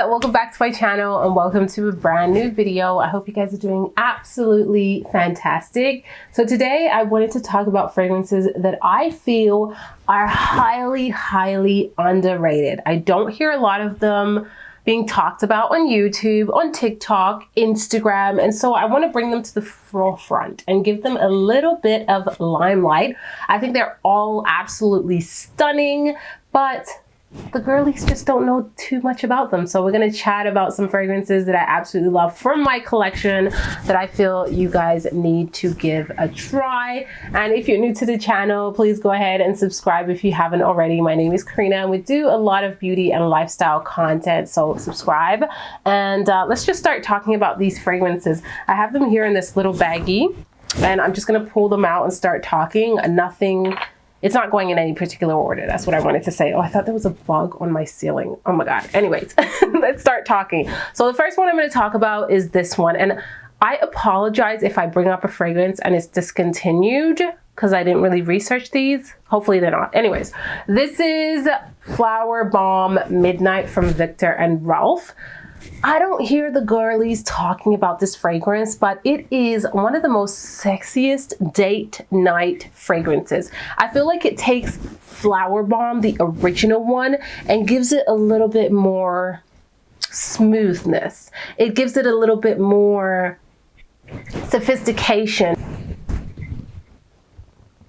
welcome back to my channel and welcome to a brand new video. I hope you guys are doing absolutely fantastic. So today I wanted to talk about fragrances that I feel are highly underrated. I don't hear a lot of them being talked about on YouTube, on TikTok, Instagram, and so I want to bring them to the forefront and give them a little bit of limelight. I think they're all absolutely stunning, but the girlies just don't know too much about them. So we're going to chat about some fragrances that I absolutely love from my collection that I feel you guys need to give a try. And if you're new to the channel, please go ahead and subscribe if you haven't already. My name is Karina and we do a lot of beauty and lifestyle content, so subscribe. And let's just start talking about these fragrances. I have them here in this little baggie and I'm just going to pull them out and start talking. It's not going in any particular order. That's what I wanted to say. Oh, I thought there was a bug on my ceiling. Oh my God. Anyways, let's start talking. So the first one I'm going to talk about is this one. And I apologize if I bring up a fragrance and it's discontinued because I didn't really research these. Hopefully they're not. Anyways, this is Flower Bomb Midnight from Viktor and Rolf. I don't hear the girlies talking about this fragrance, but it is one of the most sexiest date night fragrances. I feel like it takes Flower Bomb, the original one, and gives it a little bit more smoothness. It gives it a little bit more sophistication.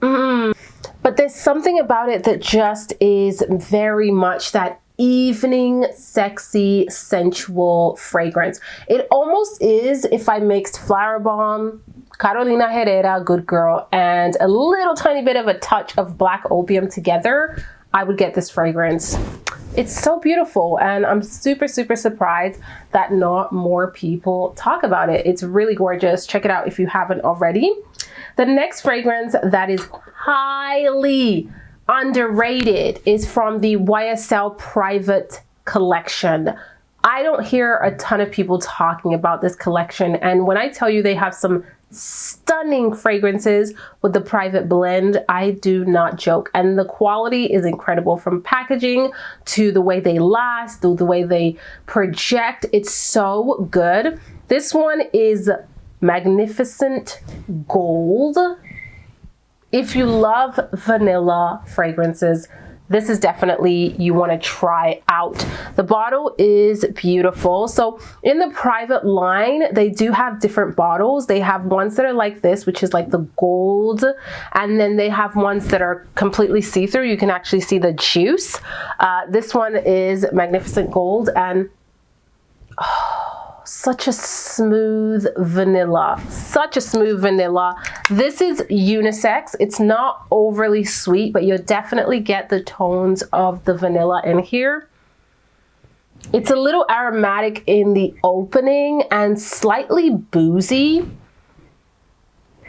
But there's something about it that just is very much that evening, sexy, sensual fragrance. It almost is if I mixed Flower Bomb, Carolina Herrera, Good Girl, and a little tiny bit of a touch of Black Opium together, I would get this fragrance. It's so beautiful and I'm super surprised that not more people talk about it. It's really gorgeous. Check it out if you haven't already. The next fragrance that is highly underrated is from the YSL Private Collection. I don't hear a ton of people talking about this collection, and when I tell you they have some stunning fragrances with the private blend, I do not joke. And the quality is incredible, from packaging to the way they last, to the way they project. It's so good. This one is Magnificent Gold. If you love vanilla fragrances, this is definitely you want to try out. The bottle is beautiful. So in the private line, they do have different bottles. They have ones that are like this, which is like the gold. And then they have ones that are completely see-through. You can actually see the juice. This one is Magnificent Gold, and such a smooth vanilla, such a smooth vanilla. This is unisex. It's not overly sweet, but you'll definitely get the tones of the vanilla in here. It's a little aromatic in the opening and slightly boozy,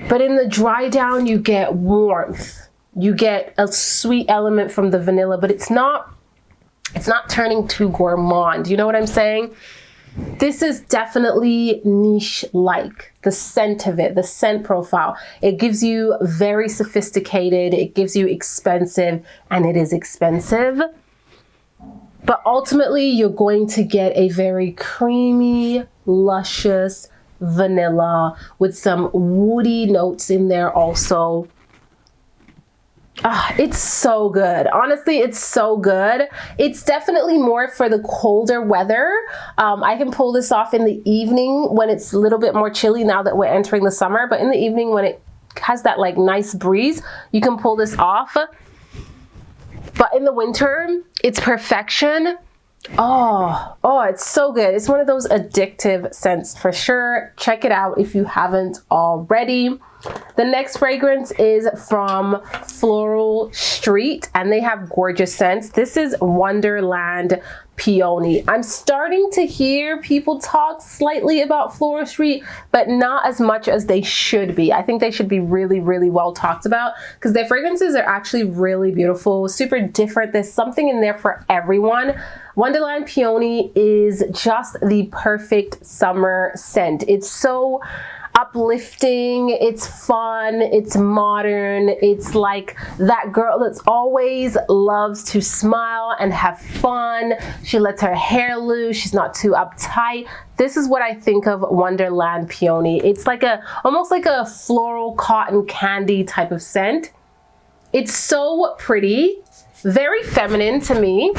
but in the dry down you get warmth. You get a sweet element from the vanilla, but it's not turning too gourmand. You know what I'm saying? This is definitely niche-like, the scent of it, the scent profile. It gives you very sophisticated, it gives you expensive, and it is expensive. But ultimately, you're going to get a very creamy, luscious vanilla with some woody notes in there also. It's so good. Honestly, it's so good. It's definitely more for the colder weather. I can pull this off in the evening when it's a little bit more chilly now that we're entering the summer. But in the evening when it has that like nice breeze, you can pull this off. But in the winter, it's perfection. Oh, it's so good. It's one of those addictive scents for sure. Check it out if you haven't already. The next fragrance is from Floral Street and they have gorgeous scents. This is Wonderland Peony. I'm starting to hear people talk slightly about Floral Street, but not as much as they should be. I think they should be really well talked about because their fragrances are actually really beautiful, super different. There's something in there for everyone. Wonderland Peony is just the perfect summer scent. It's so uplifting, it's fun, it's modern, it's like that girl that's always loves to smile and have fun. She lets her hair loose, she's not too uptight. This is what I think of Wonderland Peony. It's like almost like a floral cotton candy type of scent. It's so pretty, very feminine to me.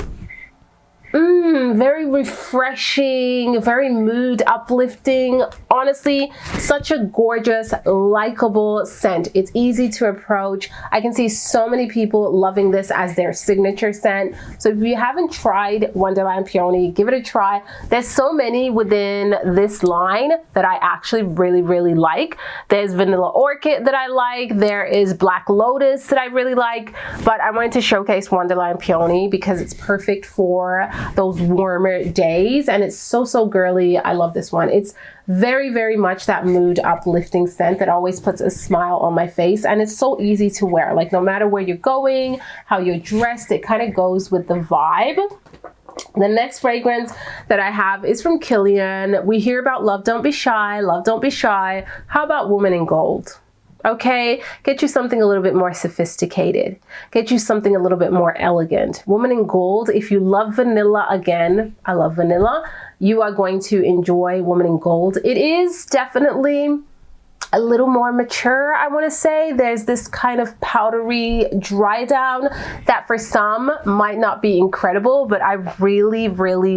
Very refreshing, very mood uplifting. Honestly, such a gorgeous, likable scent. It's easy to approach. I can see so many people loving this as their signature scent. So if you haven't tried Wonderland Peony, give it a try. There's so many within this line that I actually really like. There's Vanilla Orchid that I like. There is Black Lotus that I really like. But I wanted to showcase Wonderland Peony because it's perfect for those warmer days, and it's so girly. I love this one. It's very much that mood uplifting scent that always puts a smile on my face, and it's so easy to wear. Like no matter where you're going, how you're dressed, it kind of goes with the vibe. The next fragrance that I have is from Kilian. We hear about love don't be shy, love don't be shy. How about Woman in Gold? Okay, get you something a little bit more sophisticated. Get you something a little bit more elegant. Woman in Gold, if you love vanilla, again, I love vanilla, you are going to enjoy Woman in Gold. It is definitely a little more mature, I want to say. There's this kind of powdery dry down that for some might not be incredible, but I really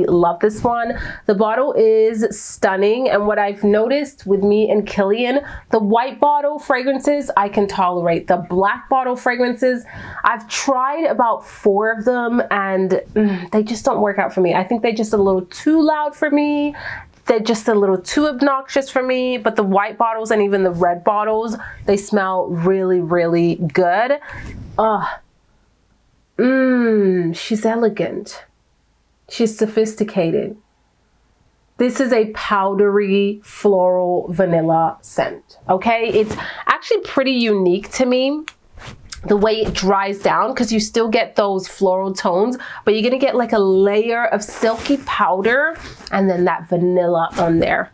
love this one. The bottle is stunning, and what I've noticed with me and Kilian, the white bottle fragrances I can tolerate. The black bottle fragrances, I've tried about 4 of them and they just don't work out for me. I think they're just a little too loud for me. They're just a little too obnoxious for me, but the white bottles and even the red bottles, they smell really good. She's elegant. She's sophisticated. This is a powdery floral vanilla scent, okay? It's actually pretty unique to me, the way it dries down, because you still get those floral tones, but you're gonna get like a layer of silky powder and then that vanilla on there.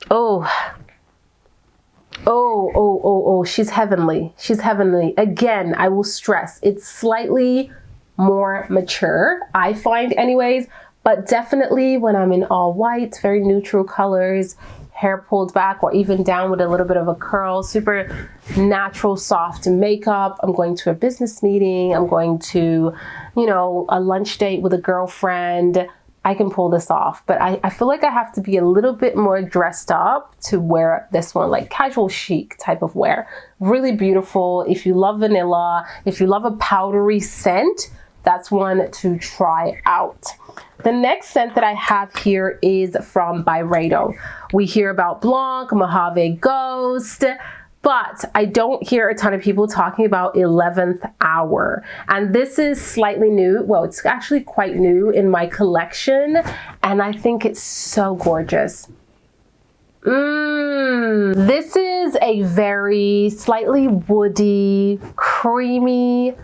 Oh, she's heavenly. She's heavenly. Again, I will stress, it's slightly more mature, I find anyways, but definitely when I'm in all white, very neutral colors, hair pulled back or even down with a little bit of a curl, super natural, soft makeup. I'm going to a business meeting. I'm going to, you know, a lunch date with a girlfriend. I can pull this off, but I feel like I have to be a little bit more dressed up to wear this one, like casual chic type of wear. Really beautiful. If you love vanilla, if you love a powdery scent, that's one to try out. The next scent that I have here is from Byredo. We hear about Blanc, Mojave Ghost, but I don't hear a ton of people talking about 11th Hour. And this is slightly new. Well, it's actually quite new in my collection, and I think it's so gorgeous. This is a very slightly woody, creamy,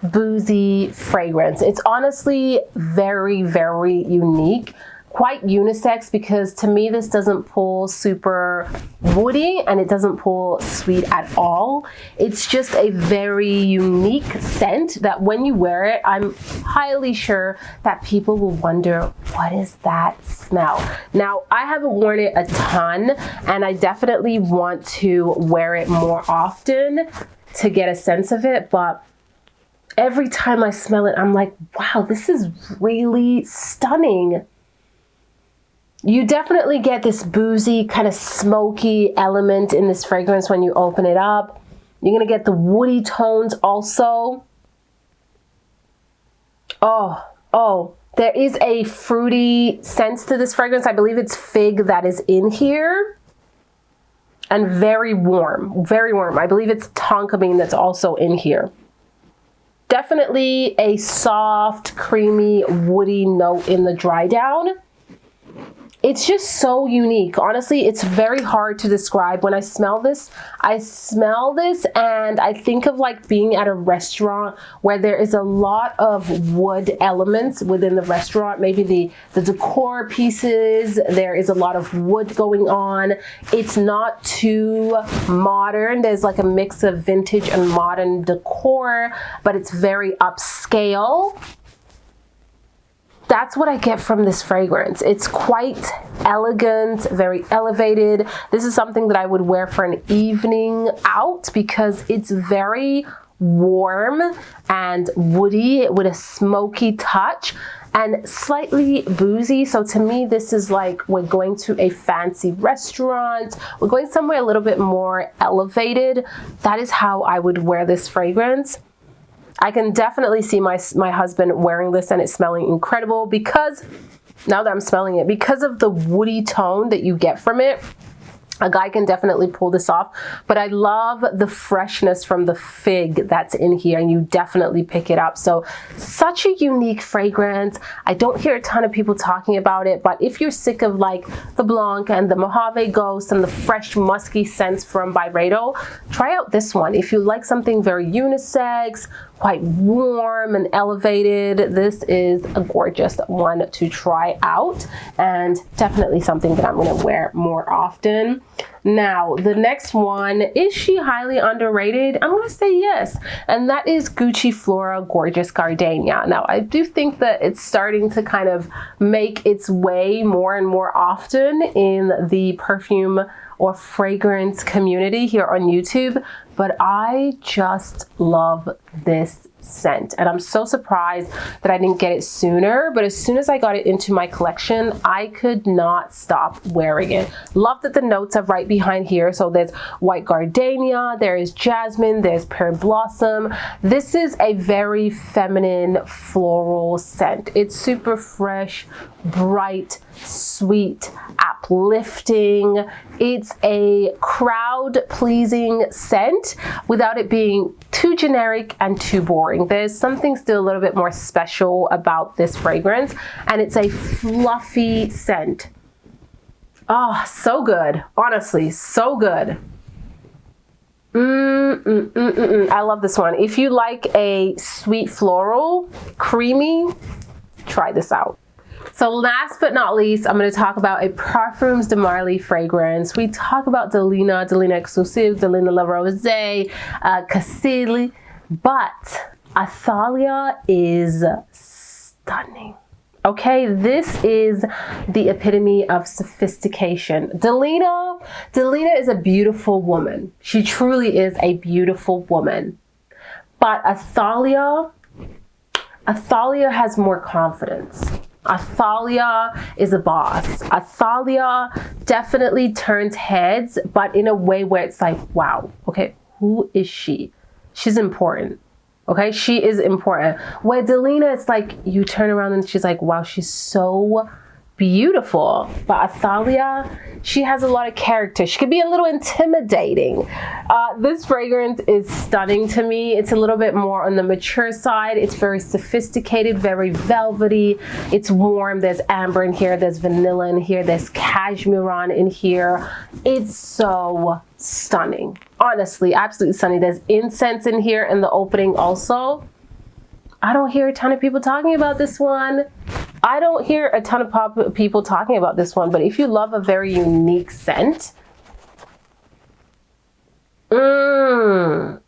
boozy fragrance. It's honestly very unique, quite unisex, because to me this doesn't pull super woody and it doesn't pull sweet at all. It's just a very unique scent that when you wear it, I'm highly sure that people will wonder, what is that smell? Now, I haven't worn it a ton, and I definitely want to wear it more often to get a sense of it, but every time I smell it, I'm like, wow, this is really stunning. You definitely get this boozy, kind of smoky element in this fragrance when you open it up. You're gonna get the woody tones also. Oh, there is a fruity sense to this fragrance. I believe it's fig that is in here. And very warm, very warm. I believe it's tonka bean that's also in here. Definitely a soft, creamy, woody note in the dry down. It's just so unique. Honestly, it's very hard to describe. When I smell this and I think of like being at a restaurant where there is a lot of wood elements within the restaurant. Maybe the decor pieces, there is a lot of wood going on. It's not too modern. There's like a mix of vintage and modern decor, but it's very upscale. That's what I get from this fragrance. It's quite elegant, very elevated. This is something that I would wear for an evening out because it's very warm and woody with a smoky touch and slightly boozy. So to me, this is like we're going to a fancy restaurant. We're going somewhere a little bit more elevated. That is how I would wear this fragrance. I can definitely see my husband wearing this and it's smelling incredible because, now that I'm smelling it, because of the woody tone that you get from it, a guy can definitely pull this off. But I love the freshness from the fig that's in here, and you definitely pick it up. So such a unique fragrance. I don't hear a ton of people talking about it, but if you're sick of like the Blanc and the Mojave Ghost and the fresh musky scents from Byredo, try out this one. If you like something very unisex, quite warm and elevated, this is a gorgeous one to try out, and definitely something that I'm going to wear more often. Now, the next one, is she highly underrated? I'm going to say yes, and that is Gucci Flora Gorgeous Gardenia. Now, I do think that it's starting to kind of make its way more and more often in the perfume or fragrance community here on YouTube, but I just love this scent, and I'm so surprised that I didn't get it sooner. But as soon as I got it into my collection, I could not stop wearing it. Love that the notes are right behind here. So there's white gardenia, there is jasmine, there's pear blossom. This is a very feminine floral scent. It's super fresh, bright, sweet, uplifting. It's a crowd pleasing scent without it being too generic and too boring. There's something still a little bit more special about this fragrance, and it's a fluffy scent. Oh, so good. Honestly, so good. I love this one. If you like a sweet floral, creamy, try this out. So last but not least, I'm going to talk about a Parfums de Marly fragrance. We talk about Delina Exclusive, Delina La Rose, Cassili, but Athalia is stunning. Okay, this is the epitome of sophistication. Delina is a beautiful woman. She truly is a beautiful woman. But Athalia has more confidence. Athalia is a boss. Athalia definitely turns heads, but in a way where it's like, wow, okay, who is she? She's important. Okay, she is important. Where Delina, it's like you turn around and she's like, wow, she's so beautiful. But Athalia, she has a lot of character. She could be a little intimidating. This fragrance is stunning to me. It's a little bit more on the mature side. It's very sophisticated, very velvety. It's warm. There's amber in here. There's vanilla in here. There's cashmere in here. It's so stunning. Honestly, absolutely stunning. There's incense in here in the opening also. I don't hear a ton of people talking about this one. I don't hear a ton of people talking about this one, but if you love a very unique scent, you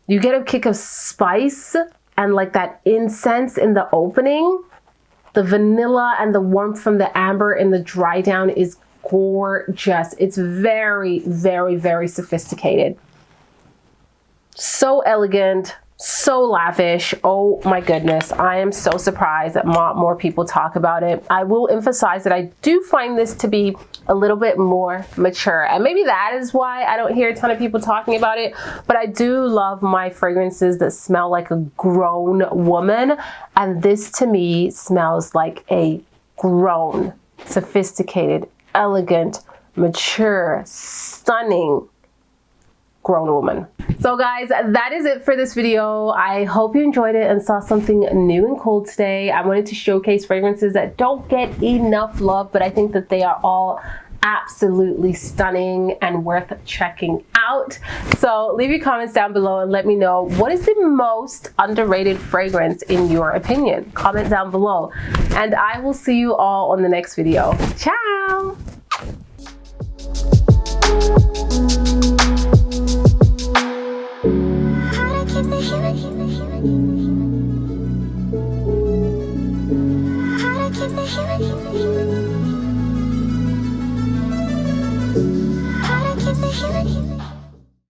get a kick of spice and like that incense in the opening. The vanilla and the warmth from the amber in the dry down is gorgeous. It's very, very, very sophisticated. So elegant. So lavish. Oh my goodness. I am so surprised that more people talk about it. I will emphasize that I do find this to be a little bit more mature, and maybe that is why I don't hear a ton of people talking about it. But I do love my fragrances that smell like a grown woman, and this to me smells like a grown, sophisticated, elegant, mature, stunning grown woman. So guys, that is it for this video. I hope you enjoyed it and saw something new and cool today. I wanted to showcase fragrances that don't get enough love, but I think that they are all absolutely stunning and worth checking out. So leave your comments down below and let me know, what is the most underrated fragrance in your opinion? Comment down below, and I will see you all on the next video. Ciao! How to keep the healing.